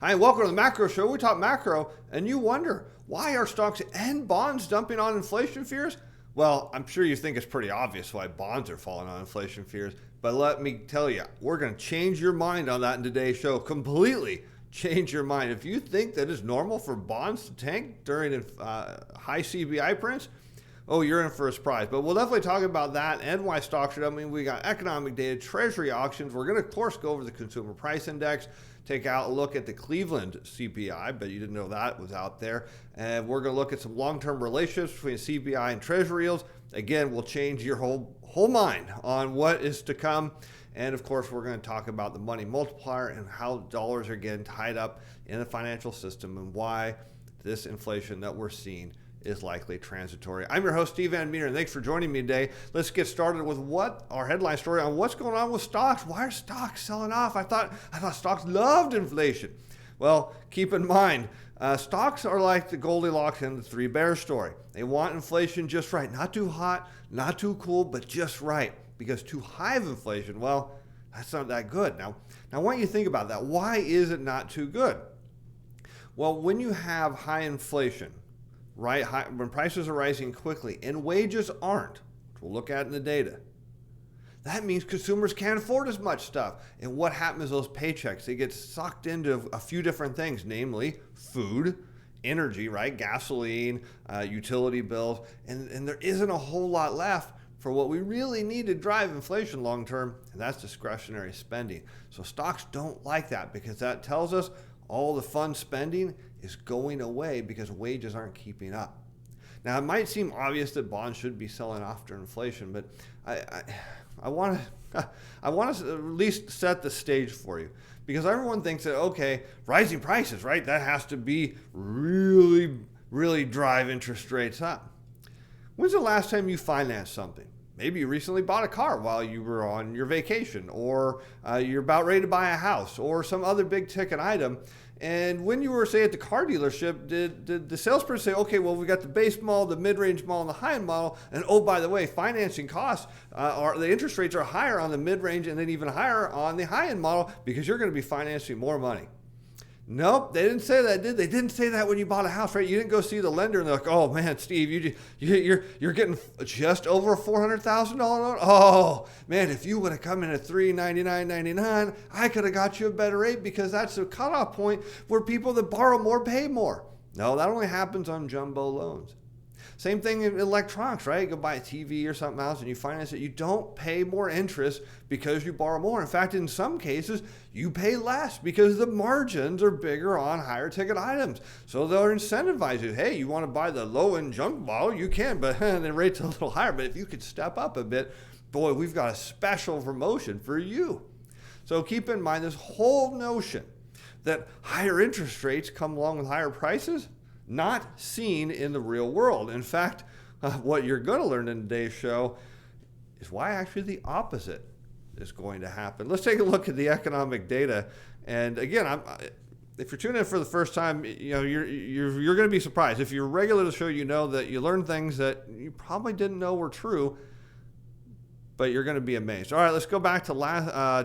Hi, and welcome to the Macro Show. We talk macro, and you wonder, why are stocks and bonds dumping on inflation fears? Well, I'm sure you think it's pretty obvious why bonds are falling on inflation fears, but let me tell you, we're going to change your mind on that in today's show. Completely change your mind. If you think that it's normal for bonds to tank during high CPI prints, oh, you're in for a surprise. But we'll definitely talk about that and why stocks are. We got economic data, Treasury auctions. We're going to, of course, go over the consumer price index, take out a look at the Cleveland CPI, but you didn't know that was out there. And we're going to look at some long-term relationships between CPI and Treasury yields. Again, we'll change your whole mind on what is to come. And of course, we're going to talk about the money multiplier and how dollars are getting tied up in the financial system and why this inflation that we're seeing is likely transitory. I'm your host, Steven Van Metre, and thanks for joining me today. Let's get started with our headline story on what's going on with stocks. Why are stocks selling off? I thought stocks loved inflation. Well, keep in mind, stocks are like the Goldilocks and the Three Bears story. They want inflation just right, not too hot, not too cool, but just right. Because too high of inflation, well, that's not that good. Now I want you to think about that. Why is it not too good? Well, when you have high inflation, right, when prices are rising quickly and wages aren't, which we'll look at in the data, that means consumers can't afford as much stuff. And what happens is those paychecks, they get sucked into a few different things, namely food, energy, right, gasoline, utility bills, and there isn't a whole lot left for what we really need to drive inflation long term, and that's discretionary spending. So stocks don't like that because that tells us all the fun spending is going away because wages aren't keeping up. Now, it might seem obvious that bonds should be selling off during inflation, but I want to at least set the stage for you, because everyone thinks that, okay, rising prices, right, that has to be really, really drive interest rates up. When's the last time you financed something? Maybe you recently bought a car while you were on your vacation, or you're about ready to buy a house, or some other big ticket item. And when you were, say, at the car dealership, did the salesperson say, okay, well, we got the base model, the mid-range model, and the high-end model, and oh, by the way, financing costs, the interest rates are higher on the mid-range and then even higher on the high-end model because you're going to be financing more money? Nope, they didn't say that, did they? They didn't say that when you bought a house, right? You didn't go see the lender and they're like, oh man, Steve, you're getting just over a $400,000 loan. Oh man, if you would have come in at $399.99, I could have got you a better rate because that's the cutoff point where people that borrow more pay more. No, that only happens on jumbo loans. Same thing in electronics, right? You go buy a TV or something else and you finance it. You don't pay more interest because you borrow more. In fact, in some cases, you pay less because the margins are bigger on higher ticket items. So they'll incentivize you. Hey, you want to buy the low-end junk model? You can, but the rate's a little higher. But if you could step up a bit, boy, we've got a special promotion for you. So keep in mind this whole notion that higher interest rates come along with higher prices, not seen in the real world. In fact, what you're going to learn in today's show is why actually the opposite is going to happen. Let's take a look at the economic data. And again, if you're tuning in for the first time, you're going to be surprised. If you're regular to the show, you know that you learn things that you probably didn't know were true, but you're going to be amazed. All right, let's go back to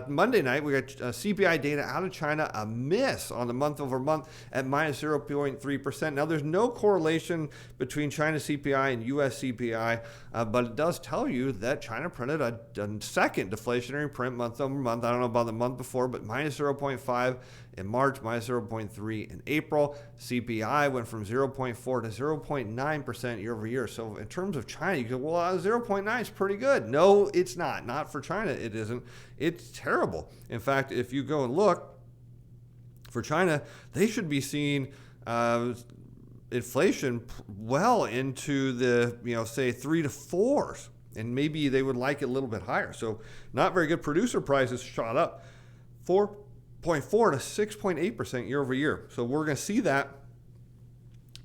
Monday night. We got CPI data out of China, a miss on the month over month at minus 0.3%. Now, there's no correlation between China CPI and US CPI, but it does tell you that China printed a second deflationary print month over month. I don't know about the month before, but minus 0.5 in March, minus 0.3 in April. CPI went from 0.4 to 0.9% year over year. So in terms of China, you go, well, 0.9 is pretty good. No, it's not. Not for China, it isn't. It's terrible. In fact, if you go and look for China, they should be seeing inflation well into the, say 3 to 4s. And maybe they would like it a little bit higher. So not very good. Producer prices shot up 4.4 to 6.8% year over year. So we're going to see that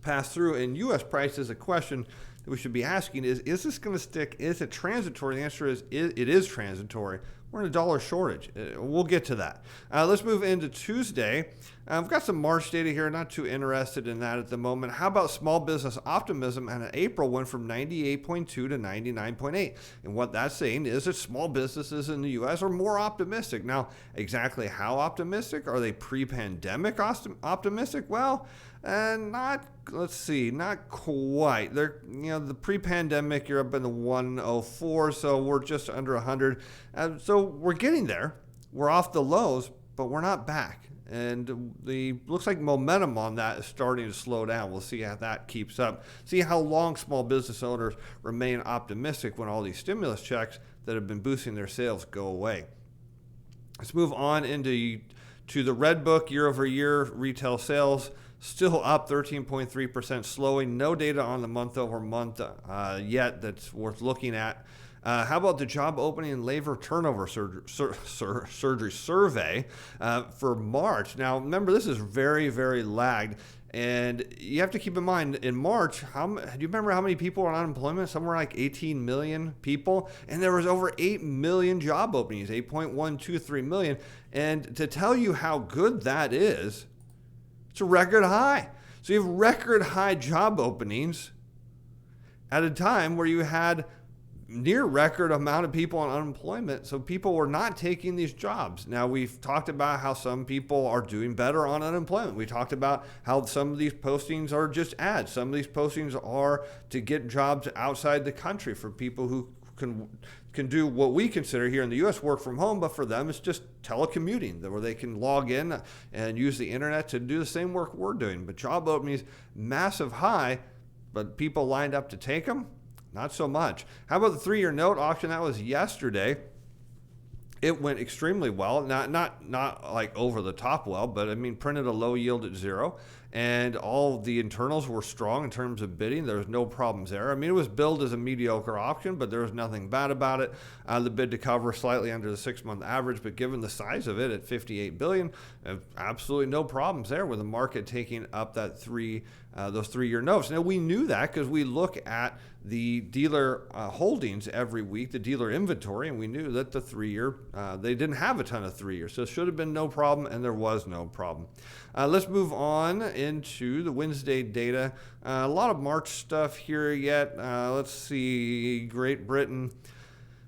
pass through. And U.S. prices, a question that we should be asking is this going to stick? Is it transitory? The answer is it is transitory. We're in a dollar shortage. We'll get to that. Let's move into Tuesday. I've got some March data here, not too interested in that at the moment. How about small business optimism? And in April went from 98.2 to 99.8. And what that's saying is that small businesses in the U.S. are more optimistic. Now, exactly how optimistic? Are they pre-pandemic optimistic? Well, not quite. They're, the pre-pandemic, you're up in the 104, so we're just under 100. So we're getting there. We're off the lows, but we're not back. And looks like momentum on that is starting to slow down. We'll see how that keeps up. See how long small business owners remain optimistic when all these stimulus checks that have been boosting their sales go away. Let's move on to the Red Book. Year over year retail sales still up 13.3%, slowing. No data on the month over month yet that's worth looking at. How about the job opening and labor turnover surgery survey for March? Now, remember, this is very, very lagged. And you have to keep in mind, in March, do you remember how many people are on unemployment? Somewhere like 18 million people. And there was over 8 million job openings, 8.123 million. And to tell you how good that is, it's a record high. So you have record high job openings at a time where you had near record amount of people on unemployment. So people were not taking these jobs. Now, we've talked about how some people are doing better on unemployment. We talked about how some of these postings are just ads. Some of these postings are to get jobs outside the country for people who can do what we consider here in the U.S. work from home, but for them it's just telecommuting, where they can log in and use the internet to do the same work we're doing. But job openings, massive high, but people lined up to take them? Not so much. How about the 3-year note auction? That was yesterday. It went extremely well. Not like over the top well, but I mean, printed a low yield at 0. And all of the internals were strong in terms of bidding. There was no problems there. I mean, it was billed as a mediocre auction, but there was nothing bad about it. The bid to cover slightly under the 6-month average, but given the size of it at $58 billion, absolutely no problems there with the market taking up that those 3-year notes. Now, we knew that because we look at the dealer holdings every week, the dealer inventory, and we knew that the 3-year, they didn't have a ton of 3-years. So it should have been no problem, and there was no problem. Let's move on into the Wednesday data. A lot of March stuff here yet. Let's see, Great Britain.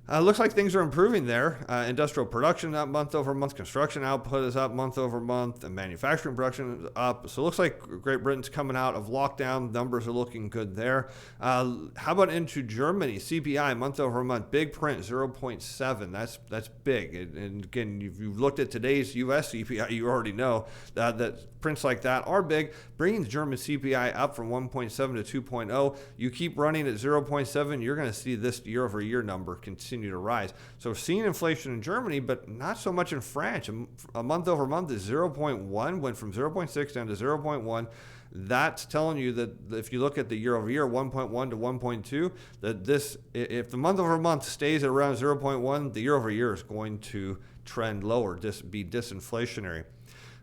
Looks like things are improving there. Industrial production up month over month. Construction output is up month over month. And manufacturing production is up. So it looks like Great Britain's coming out of lockdown. Numbers are looking good there. How about into Germany? CPI month over month. Big print, 0.7. That's big. And again, if you've looked at today's U.S. CPI, you already know that prints like that are big, bringing the German CPI up from 1.7 to 2.0. You keep running at 0.7, you're going to see this year-over-year number continue to rise. So we're seeing inflation in Germany, but not so much in France. A month-over-month is 0.1, went from 0.6 down to 0.1. That's telling you that if you look at the year-over-year, 1.1 to 1.2, that if the month-over-month stays at around 0.1, the year-over-year is going to trend lower, be disinflationary.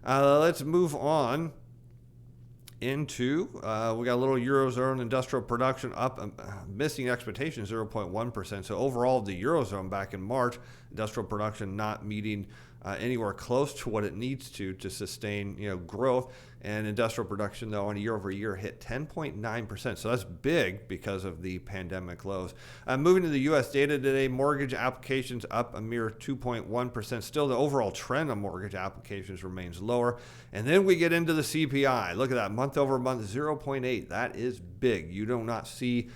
Let's move on into, we got a little Eurozone industrial production up, missing expectations, 0.1%. So overall, the Eurozone back in March, industrial production not meeting anywhere close to what it needs to sustain, growth. And industrial production, though, on a year-over-year hit 10.9%. So that's big because of the pandemic lows. Moving to the U.S. data today, mortgage applications up a mere 2.1%. Still, the overall trend on mortgage applications remains lower. And then we get into the CPI. Look at that, month-over-month, 0.8. That is big. You do not see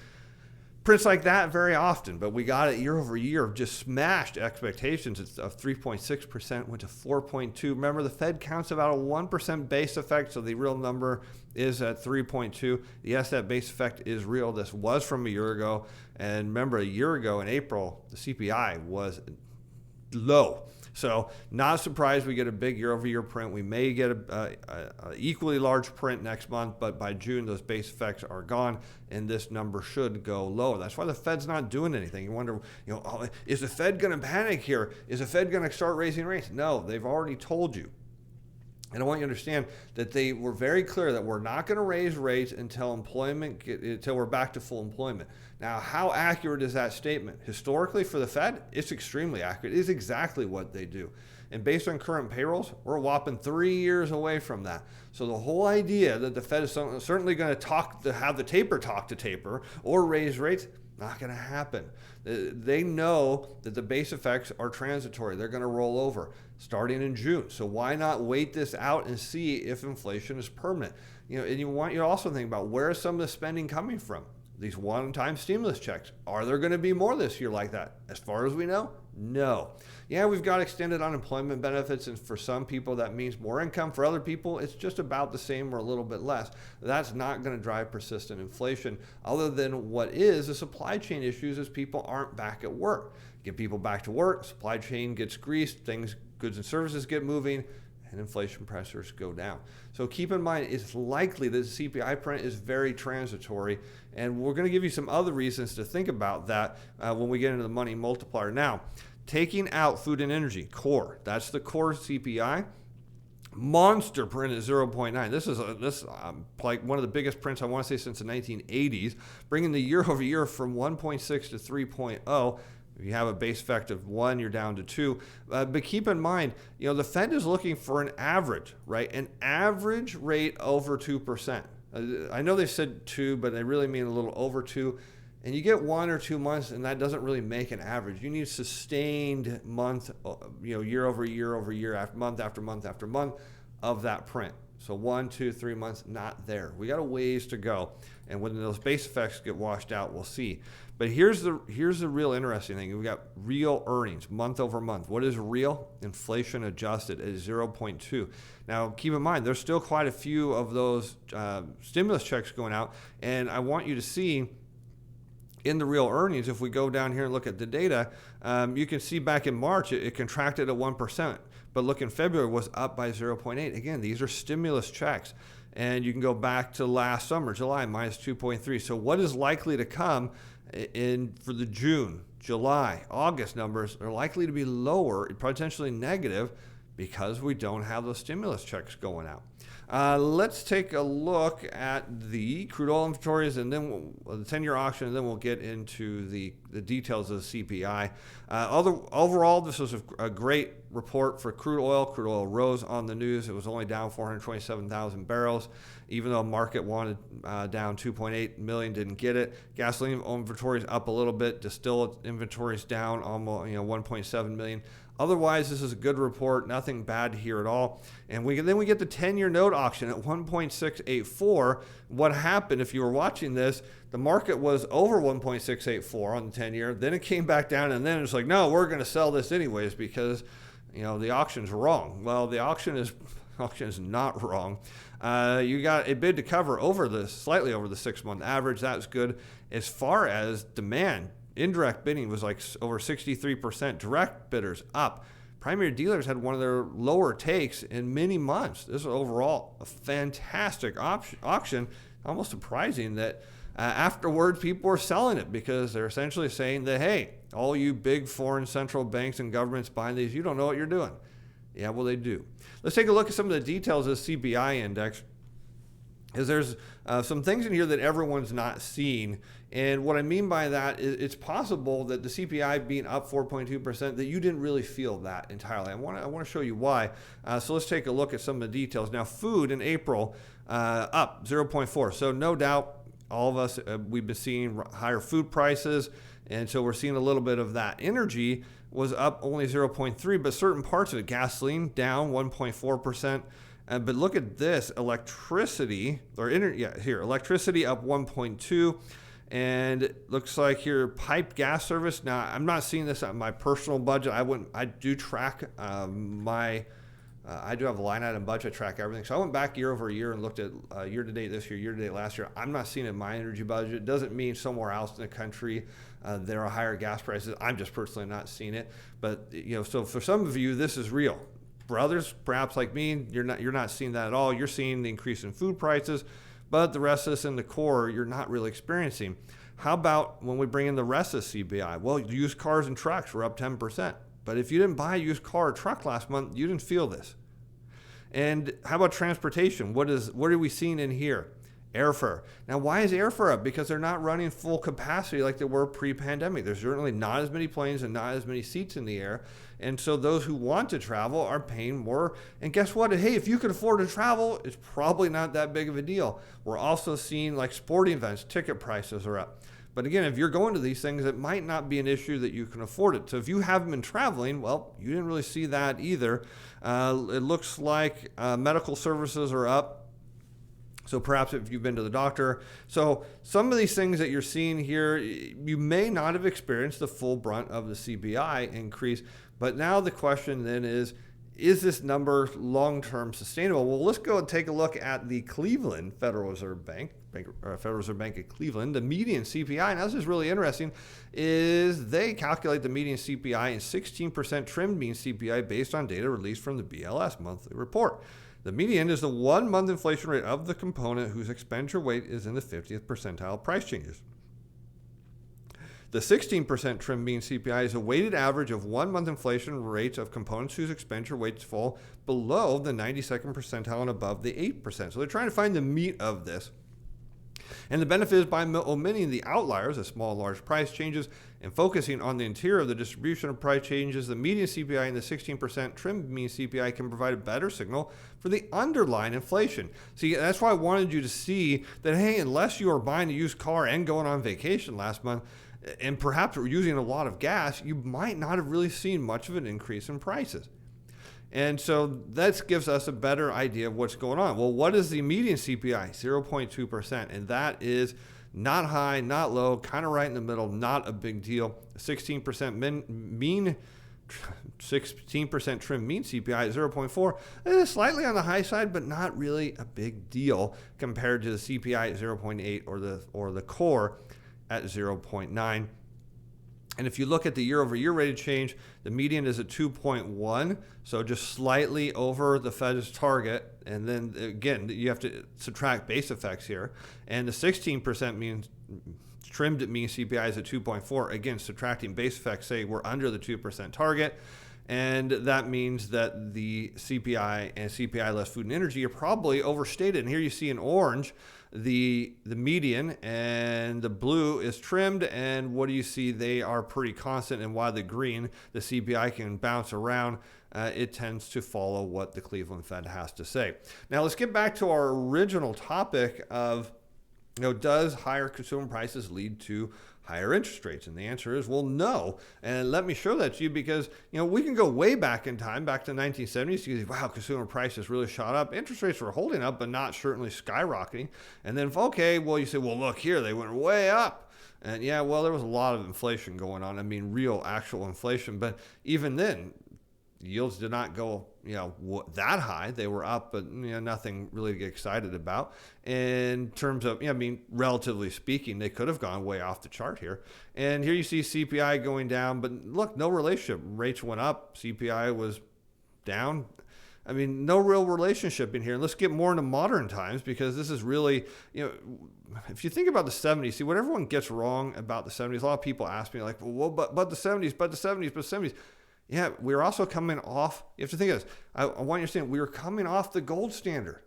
prints like that very often, but we got it year over year, just smashed expectations of 3.6%, went to 4.2. Remember, the Fed counts about a 1% base effect, so the real number is at 3.2. Yes, that base effect is real. This was from a year ago, and remember, a year ago in April, the CPI was low. So not surprised we get a big year-over-year print. We may get a equally large print next month, but by June, those base effects are gone, and this number should go lower. That's why the Fed's not doing anything. You wonder, is the Fed going to panic here? Is the Fed going to start raising rates? No, they've already told you. And I want you to understand that they were very clear that we're not going to raise rates until we're back to full employment. Now, how accurate is that statement? Historically, for the Fed, it's extremely accurate. It is exactly what they do. And based on current payrolls, we're a whopping 3 years away from that. So the whole idea that the Fed is certainly going to have the taper talk to taper or raise rates, not going to happen. They know that the base effects are transitory. They're going to roll over starting in June. So why not wait this out and see if inflation is permanent? And you want you to also think about, where is some of the spending coming from? These one-time stimulus checks. Are there going to be more this year like that? As far as we know, no. Yeah, we've got extended unemployment benefits, and for some people that means more income. For other people, it's just about the same or a little bit less. That's not going to drive persistent inflation, other than what is the supply chain issues as people aren't back at work. Get people back to work, supply chain gets greased, goods and services get moving, and inflation pressures go down. So keep in mind, it's likely that the CPI print is very transitory, and we're going to give you some other reasons to think about that when we get into the money multiplier. Now, taking out food and energy, core, that's the core CPI. Monster print at 0.9. This is like one of the biggest prints, I want to say, since the 1980s, bringing the year over year from 1.6 to 3.0. If you have a base effect of 1, you're down to 2. But keep in mind, the Fed is looking for an average, right? An average rate over 2%. I know they said 2, but they really mean a little over 2. And you get 1 or 2 months, and that doesn't really make an average. You need sustained month, year over year, after month after month after month of that print. So 1, 2, 3 months, not there. We got a ways to go. And when those base effects get washed out, we'll see. But here's the real interesting thing. We've got real earnings month over month. What is real? Inflation adjusted at 0.2. Now, keep in mind, there's still quite a few of those stimulus checks going out. And I want you to see in the real earnings, if we go down here and look at the data, you can see back in March, it contracted at 1%. But look, in February, was up by 0.8. Again, these are stimulus checks. And you can go back to last summer, July, minus 2.3. So what is likely to come for the June, July, August numbers are likely to be lower, potentially negative, because we don't have those stimulus checks going out. Let's take a look at the crude oil inventories and then the 10-year auction, and then we'll get into the details of the CPI. Overall, this was a great report for crude oil. Crude oil rose on the news. It was only down 427,000 barrels, even though market wanted down 2.8 million, didn't get it. Gasoline inventories up a little bit. Distillate inventories down almost 1.7 million. Otherwise, this is a good report. Nothing bad here at all. And then we get the 10-year note auction at 1.684. What happened, if you were watching this, the market was over 1.684 on the 10-year. Then it came back down, and then it's like, no, we're going to sell this anyways because the auction's wrong. Well, the auction is not wrong. You got a bid to cover slightly over the 6-month average. That's good. As far as demand, indirect bidding was like over 63%. Direct bidders up. Primary dealers had one of their lower takes in many months. This is overall a fantastic auction. Almost surprising that afterwards people were selling it, because they're essentially saying that, hey, all you big foreign central banks and governments buying these, you don't know what you're doing. Yeah, well, they do. Let's take a look at some of the details of the CPI index. There's some things in here that everyone's not seeing. And what I mean by that is it's possible that the CPI being up 4.2%, that you didn't really feel that entirely. I want to show you why. So let's take a look at some of the details. Now, food in April up 0.4. So no doubt, all of us, we've been seeing higher food prices. And so we're seeing a little bit of that. Energy was up only 0.3, but certain parts of it, gasoline down 1.4%. But look at this, electricity up 1.2, and it looks like here piped gas service. Now, I'm not seeing this on my personal budget. I do track I do have a line item budget, track everything. So I went back year over year and looked at year to date this year, year to date last year. I'm not seeing it in my energy budget. It doesn't mean somewhere else in the country there are higher gas prices. I'm just personally not seeing it. But so for some of you, this is real. For others, perhaps like me, you're not seeing that at all. You're seeing the increase in food prices, but the rest of this in the core, you're not really experiencing. How about when we bring in the rest of CPI? Well, used cars and trucks were up 10%. But if you didn't buy a used car or truck last month, you didn't feel this. And how about transportation? What are we seeing in here? Airfare. Now, why is airfare up? Because they're not running full capacity like they were pre-pandemic. There's certainly not as many planes and not as many seats in the air. And so those who want to travel are paying more. And guess what? Hey, if you can afford to travel, it's probably not that big of a deal. We're also seeing like sporting events, ticket prices are up. But again, if you're going to these things, it might not be an issue that you can afford it. So if you haven't been traveling, well, you didn't really see that either. It looks like medical services are up. So perhaps if you've been to the doctor. So some of these things that you're seeing here, you may not have experienced the full brunt of the CPI increase. But now the question then is this number long-term sustainable? Well, let's go and take a look at the Cleveland Federal Reserve Bank, Federal Reserve Bank of Cleveland, the median CPI. Now, this is really interesting, is they calculate the median CPI and 16% trimmed mean CPI based on data released from the BLS monthly report. The median is the 1 month inflation rate of the component whose expenditure weight is in the 50th percentile price changes. The 16% trim mean CPI is a weighted average of 1 month inflation rates of components whose expenditure weights fall below the 92nd percentile and above the 8%. So they're trying to find the meat of this. And the benefit is by omitting the outliers, the small and large price changes, and focusing on the interior of the distribution of price changes, the median CPI and the 16% trim mean CPI can provide a better signal for the underlying inflation. See, that's why I wanted you to see that, hey, unless you are buying a used car and going on vacation last month, and perhaps were using a lot of gas, you might not have really seen much of an increase in prices. And so that gives us a better idea of what's going on. Well, what is the median CPI? 0.2%. And that is not high, not low, kind of right in the middle, not a big deal. 16% mean 16% trim mean CPI at 0.4. It is slightly on the high side, but not really a big deal compared to the CPI at 0.8 or the core at 0.9. And if you look at the year-over-year rate of change, the median is at 2.1, so just slightly over the Fed's target. And then again, you have to subtract base effects here. And the 16% means trimmed mean CPI is at 2.4. Again, subtracting base effects, say we're under the 2% target. And that means that the CPI and CPI less food and energy are probably overstated. And here you see in orange the median, and the blue is trimmed. And what do you see? They are pretty constant. And while the green, the CPI can bounce around, it tends to follow what the Cleveland Fed has to say. Now let's get back to our original topic of, does higher consumer prices lead to higher interest rates? And the answer is, well, no. And let me show that to you because, we can go way back in time, back to the 1970s. You see, wow, consumer prices really shot up. Interest rates were holding up, but not certainly skyrocketing. And then, okay, well, you say, well, look here, they went way up. And yeah, well, there was a lot of inflation going on. I mean, real, actual inflation. But even then, yields did not go, that high. They were up, but nothing really to get excited about. In terms of, relatively speaking, they could have gone way off the chart here. And here you see CPI going down, but look, no relationship. Rates went up, CPI was down. I mean, no real relationship in here. And let's get more into modern times because this is really, if you think about the 70s, see what everyone gets wrong about the 70s. A lot of people ask me like, well, but the 70s. Yeah, we're also coming off, you have to think of this. I want you to understand, we were coming off the gold standard.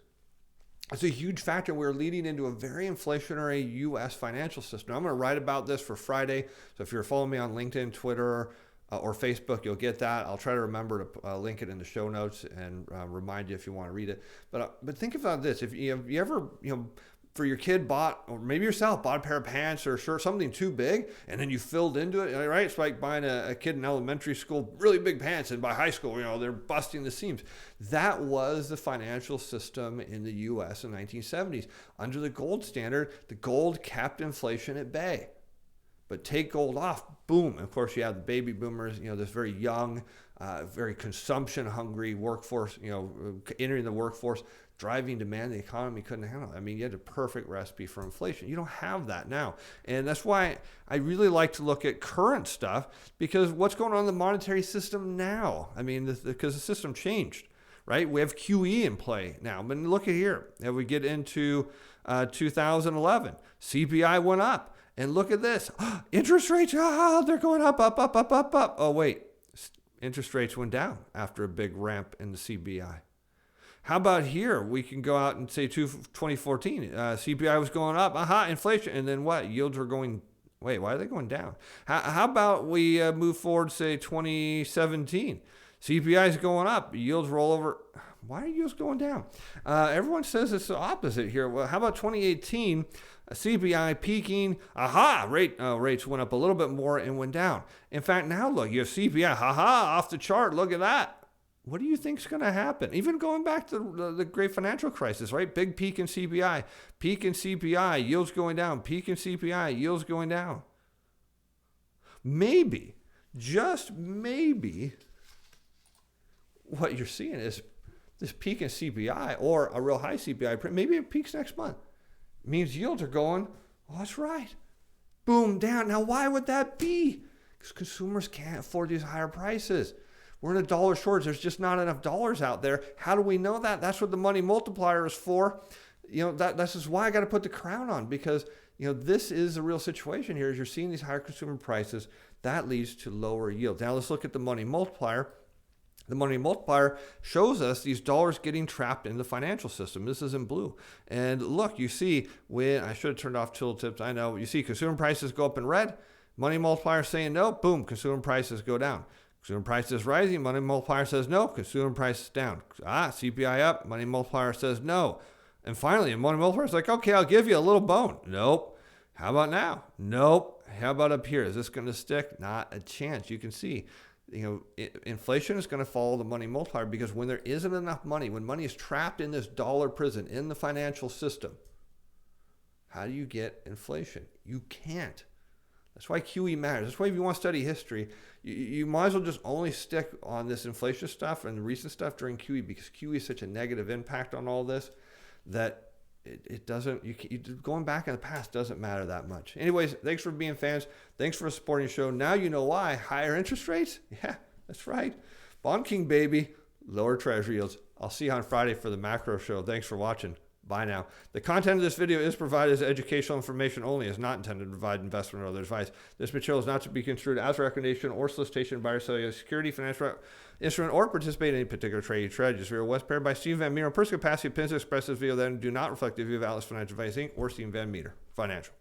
It's a huge factor. We're leading into a very inflationary U.S. financial system. I'm going to write about this for Friday. So if you're following me on LinkedIn, Twitter, or Facebook, you'll get that. I'll try to remember to link it in the show notes and remind you if you want to read it. But think about this. If you ever, for your kid bought, or maybe yourself bought a pair of pants or a shirt, something too big, and then you filled into it, right? It's like buying a kid in elementary school, really big pants, and by high school, they're busting the seams. That was the financial system in the U.S. in the 1970s. Under the gold standard, the gold kept inflation at bay. But take gold off, boom. And of course, you have the baby boomers, this very young, very consumption-hungry workforce, entering the workforce, driving demand the economy couldn't handle. I mean, you had a perfect recipe for inflation. You don't have that now. And that's why I really like to look at current stuff, because what's going on in the monetary system now? I mean, because the system changed, right? We have QE in play now. But look at here. As we get into 2011, CPI went up. And look at this. Interest rates, they're going up. Oh, wait. Interest rates went down after a big ramp in the CPI. How about here? We can go out and say 2014, CPI was going up, inflation, and then what? Yields were going, wait, why are they going down? How about we move forward, say 2017, CPI is going up, yields roll over. Why are yields going down? Everyone says it's the opposite here. Well, how about 2018, CPI peaking, rates went up a little bit more and went down. In fact, now look, you have CPI, off the chart, look at that. What do you think is going to happen? Even going back to the great financial crisis, right? Big peak in CPI, yields going down, peak in CPI, yields going down. Maybe, just maybe, what you're seeing is this peak in CPI or a real high CPI print. Maybe it peaks next month. It means yields are going, oh, that's right. Boom, down. Now, why would that be? Because consumers can't afford these higher prices. We're in a dollar shortage. There's just not enough dollars out there. How do we know that? That's what the money multiplier is for. That's just why I got to put the crown on, because this is the real situation here. Is you're seeing these higher consumer prices, that leads to lower yields. Now let's look at the money multiplier. The money multiplier shows us these dollars getting trapped in the financial system. This is in blue. And look, you see when I should have turned off tooltips. I know. You see consumer prices go up in red. Money multiplier saying no. Boom, consumer prices go down. Consumer prices rising, money multiplier says no, consumer prices down. CPI up, money multiplier says no. And finally, a money multiplier is like, okay, I'll give you a little bone. Nope. How about now? Nope. How about up here? Is this going to stick? Not a chance. You can see, inflation is going to follow the money multiplier, because when there isn't enough money, when money is trapped in this dollar prison in the financial system, how do you get inflation? You can't. That's why QE matters. That's why if you want to study history, you might as well just only stick on this inflation stuff and the recent stuff during QE, because QE is such a negative impact on all this that it doesn't, going back in the past doesn't matter that much. Anyways, thanks for being fans. Thanks for supporting the show. Now you know why. Higher interest rates? Yeah, that's right. Bond King, baby. Lower Treasury yields. I'll see you on Friday for the macro show. Thanks for watching. Bye now. The content of this video is provided as educational information only. Is not intended to provide investment or other advice. This material is not to be construed as a recommendation or solicitation by or selling a security, financial instrument, or participate in any particular trading strategies. We are prepared by Steven Van Metre. Personal capacity opinions expressed in this video that do not reflect the view of Atlas Financial Advice Inc. or Steven Van Metre Financial.